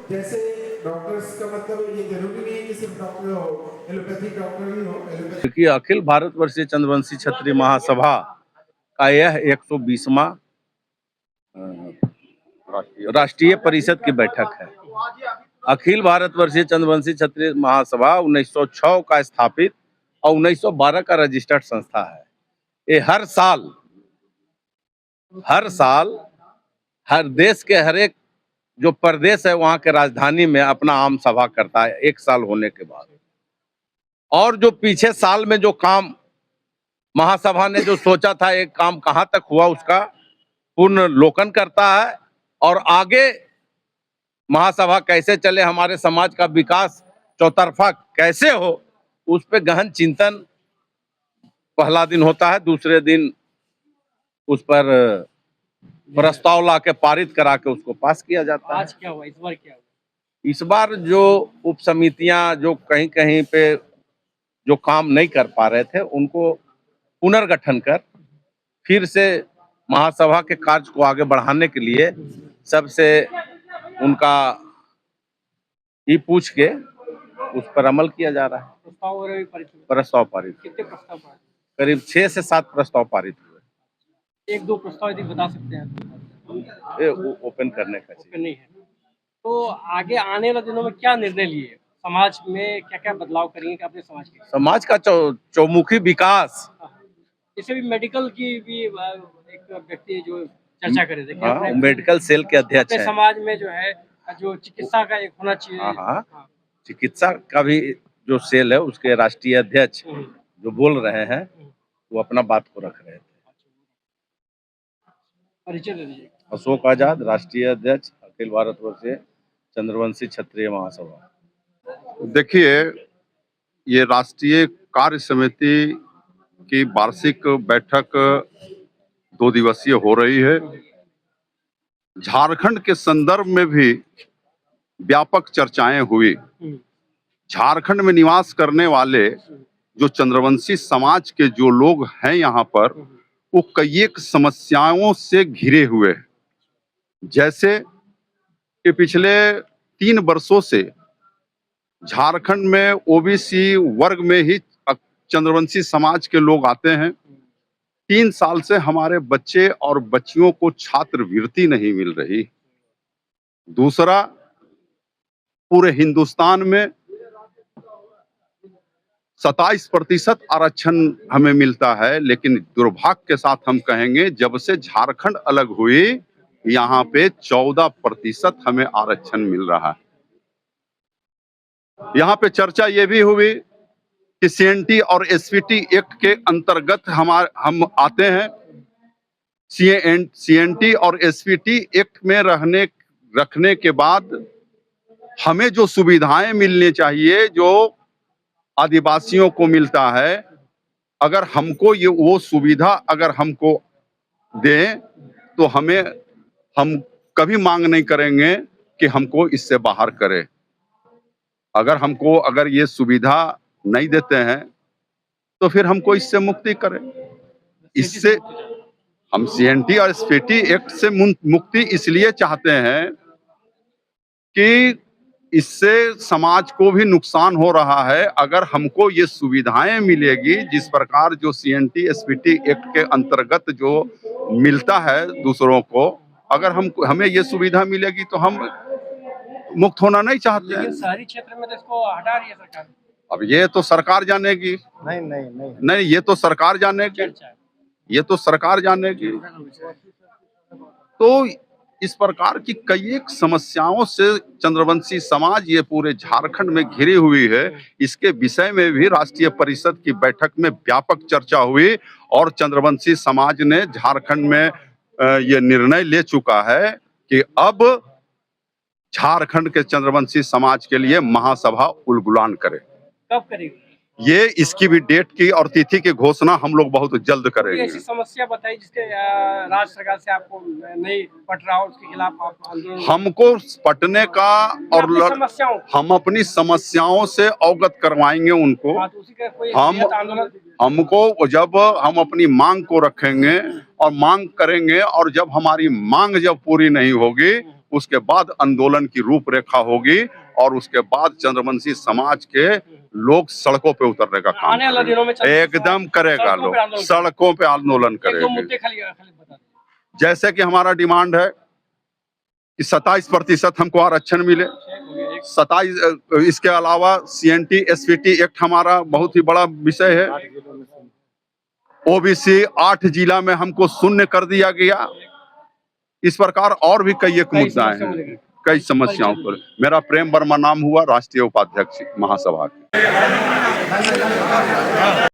जैसे डॉक्टर्स का मतलब ये जरूरी नहीं है कि सिर्फ डॉक्टर हो, एलोपैथिक डॉक्टर ही हो, एलोपैथिक। क्योंकि अखिल भारतवर्षीय चंद्रवंशी क्षत्रिय महासभा का यह 120वां राष्ट्रीय परिषद की बैठक है। अखिल भारतवर्षीय चंद्रवंशी क्षत्रिय महासभा 1906 का स्थापित और 1912 का रजिस्टर्ड संस्था है। ये हर साल हर देश के हर एक जो प्रदेश है वहाँ के राजधानी में अपना आम सभा करता है एक साल होने के बाद। और जो पीछे साल में जो काम महासभा ने जो सोचा था एक काम कहाँ तक हुआ उसका पुनर्लोकन करता है और आगे महासभा कैसे चले, हमारे समाज का विकास चौतरफा कैसे हो, उस पे गहन चिंतन पहला दिन होता है। दूसरे दिन उस पर प्रस्ताव ला के पारित करा के उसको पास किया जाता है। आज क्या हुआ, इस बार क्या हुआ? इस बार जो उप समितियां जो कहीं कहीं पे जो काम नहीं कर पा रहे थे उनको पुनर्गठन कर फिर से महासभा के कार्य को आगे बढ़ाने के लिए सबसे उनका ही पूछ के उस पर अमल किया जा रहा है। प्रस्ताव वगैरह भी पारित हुए? प्रस्ताव पारित, कितने प्रस्ताव पारित? करीब 6 से 7 प्रस्ताव पारित हुए। एक दो प्रस्ताव यदि बता सकते हैं तो। ये ओपन करने का ओपन नहीं है तो आगे आने वाले दिनों में क्या निर्णय लिए, समाज में क्या क्या बदलाव करेंगे अपने समाज के? समाज का चौमुखी विकास। इसे भी मेडिकल की भी एक व्यक्ति जो चर्चा करे थे, मेडिकल सेल के अध्यक्ष हैं। समाज में जो है जो चिकित्सा का एक होना चाहिए। हाँ, चिकित्सा का भी जो सेल है उसके राष्ट्रीय अध्यक्ष जो बोल रहे हैं वो अपना बात को रख रहे थे। परिचय दे दीजिए। अशोक आजाद, राष्ट्रीय अध्यक्ष अखिल भारतवर्षीय चंद्रवंशी क्षत्रिय महासभा। देखिए, ये राष्ट्रीय कार्य समिति की वार्षिक बैठक 2 दिवसीय हो रही है। झारखंड के संदर्भ में भी व्यापक चर्चाएं हुई। झारखंड में निवास करने वाले जो चंद्रवंशी समाज के जो लोग हैं यहाँ पर, वो कई एक समस्याओं से घिरे हुए हैं। जैसे कि पिछले 3 वर्षों से झारखंड में ओबीसी वर्ग में ही चंद्रवंशी समाज के लोग आते हैं। 3 साल से हमारे बच्चे और बच्चियों को छात्रवृत्ति नहीं मिल रही। दूसरा, पूरे हिंदुस्तान में 27% आरक्षण हमें मिलता है, लेकिन दुर्भाग्य के साथ हम कहेंगे जब से झारखंड अलग हुई यहाँ पे 14% हमें आरक्षण मिल रहा है। यहाँ पे चर्चा ये भी हुई कि सीएनटी और एसपीटी एक्ट के अंतर्गत हम आते हैं। सीएनटी और एसपीटी एक्ट में रखने के बाद हमें जो सुविधाएं मिलनी चाहिए जो आदिवासियों को मिलता है, अगर हमको वो सुविधा अगर हमको दें तो हम कभी मांग नहीं करेंगे कि हमको इससे बाहर करें। अगर ये सुविधा नहीं देते हैं तो फिर हमको इससे मुक्ति करें। इससे हम सीएनटी और एसपीटी एक्ट से मुक्ति इसलिए चाहते हैं कि इससे समाज को भी नुकसान हो रहा है। अगर हमको ये सुविधाएं मिलेगी जिस प्रकार जो सीएनटी एसपीटी एक्ट के अंतर्गत जो मिलता है दूसरों को, अगर हमें ये सुविधा मिलेगी तो हम मुक्त होना नहीं चाहते हैं। लेकिन शहरी क्षेत्र में तो इसको हटा रही है सरकार। अब ये तो सरकार जानेगी। नहीं, ये तो सरकार जानेगी। ये तो सरकार जानेगी। तो इस प्रकार की कई एक समस्याओं से चंद्रवंशी समाज ये पूरे झारखंड में घिरी हुई है। इसके विषय में भी राष्ट्रीय परिषद की बैठक में व्यापक चर्चा हुई और चंद्रवंशी समाज ने झारखंड में ये निर्णय ले चुका है कि अब झारखंड के चंद्रवंशी समाज के लिए महासभा उलगुलान करे। कब करेगी ये? इसकी भी डेट की और तिथि की घोषणा हम लोग बहुत जल्द करेंगे। ऐसी समस्या बताइए जिसके राज्य सरकार से आपको नहीं पट रहा हो, उसके खिलाफ आप आंदोलन। हमको पटने का और हम अपनी समस्याओं से अवगत करवाएंगे उनको। तो उसी का कोई आंदोलन हमको जब हम अपनी मांग को रखेंगे और मांग करेंगे और जब हमारी मांग जब पूरी नहीं होगी उसके बाद आंदोलन की रूपरेखा होगी और उसके बाद चंद्रवंशी समाज के लोग सड़कों पे उतरने का काम आने वाले दिनों में करेंगे। एकदम करेगा लोग, सड़कों पे आंदोलन एक दो करेंगे। मुद्दे खाली खाली बता दीजिए। जैसे कि हमारा डिमांड है कि 27% हमको आरक्षण मिले, 27 इसके अलावा CNT SPT एक्ट हमारा बहुत ही बड़ा विषय है। OBC 8 जिला में हमको शून्य कर दिया गया। इस प्रकार और भी कई एक मुद्दा हैं, कई समस्याओं पर। मेरा प्रेम वर्मा नाम हुआ, राष्ट्रीय उपाध्यक्ष महासभा के।